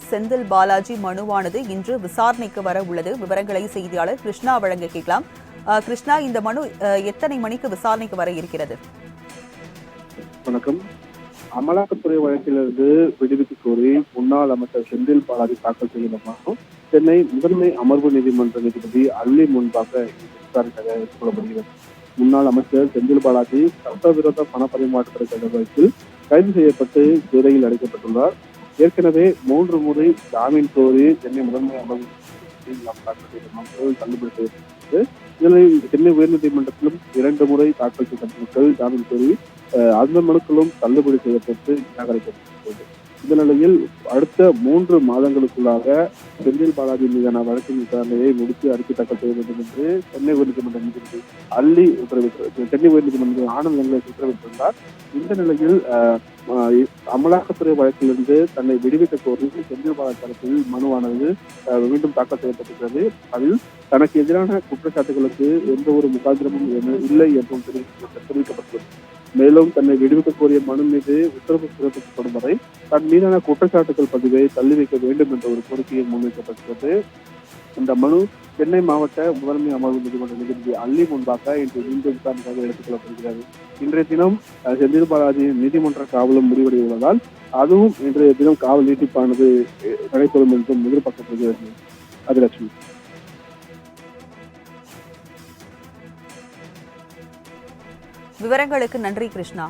செந்தில் பாலாஜி மனுவானது இன்று விசாரணைக்கு வர உள்ளது. விவரங்களை செய்தியாளர் கிருஷ்ணா வழங்க கேட்கலாம். கிருஷ்ணா, இந்த மனு எத்தனை மணிக்கு விசாரணைக்கு வர இருக்கிறது? வணக்கம். அமலாக்கத்துறை வழக்கிலிருந்து விடுவிக்க கோரி முன்னாள் அமைச்சர் செந்தில் பாலாஜி தாக்கல் செய்த மனு சென்னை முதன்மை அமர்வு நீதிமன்ற நீதிபதி அல்லி முன்பாக விசாரணைக்காக எடுத்துக்கொள்ளப்படுகிறது. முன்னாள் அமைச்சர் செந்தில் பாலாஜி சட்டவிரோத பண பரிமாற்ற வழக்கில் கைது செய்யப்பட்டு சிறையில் அடைக்கப்பட்டுள்ளார். ஏற்கனவே 3 முறை ஜாமீன் கோரி சென்னை முதன்மை அமர்வு தாக்கல் செய்த மனுக்கள் தள்ளுபடி செய்யப்பட்டது. இதில் சென்னை உயர்நீதிமன்றத்திலும் 2 முறை தாக்கல் செய்யப்பட்ட ஜாமீன் கோரி அந்த மனுக்களும் தள்ளுபடி செய்யப்பட்டு நிராகரிக்கப்பட்டது. இந்த நிலையில் அடுத்த 3 மாதங்களுக்குள்ளாக செந்தில் பாலாஜி மீதான வழக்கின் விசாரணையை முடித்து அறிக்கை தாக்கல் செய்ய வேண்டும் என்று சென்னை உயர்நீதிமன்ற நீதிபதி அல்லி சென்னை உயர்நீதிமன்ற ஆனந்த் உத்தரவிட்டிருந்தார். இந்த நிலையில் அமலாக்கத்துறை வழக்கிலிருந்து தன்னை விடுவிக்க கோரி செந்தில் பாலாஜி தரப்பில் மனுவானது மீண்டும் தாக்கல் செய்யப்பட்டிருக்கிறது. அதில் தனக்கு எதிரான குற்றச்சாட்டுகளுக்கு எந்த ஒரு முகாந்திரமும் இல்லை என்றும் தெரிவிக்கப்பட்டுள்ளது. மேலும் தன்னை விடுவிக்க கோரிய மனு மீது உத்தரவு பிறப்பிக்கப்படும் வரை தன் மீதான குற்றச்சாட்டுகள் பதிவை தள்ளி வைக்க வேண்டும் என்ற ஒரு கோரிக்கையை முன்வைக்கப்பட்டுள்ளது. இந்த மனு சென்னை மாவட்ட முதன்மை அமர்வு நீதிமன்ற நீதிபதி அல்லி முன்பாக இன்று மீண்டும் விசாரணைக்காக எடுத்துக் கொள்ளப்படுகிறது. இன்றைய தினம் செந்தில் பாலாஜியின் நீதிமன்ற காவலும் முடிவடைந்துள்ளதால் அதுவும் இன்றைய தினம் காவல் நீட்டிப்பானது நடைபெறும் என்றும் எதிர்பார்க்கப்படுகிறது. அதிலட்சுமி. விவரங்களுக்கு நன்றி கிருஷ்ணா.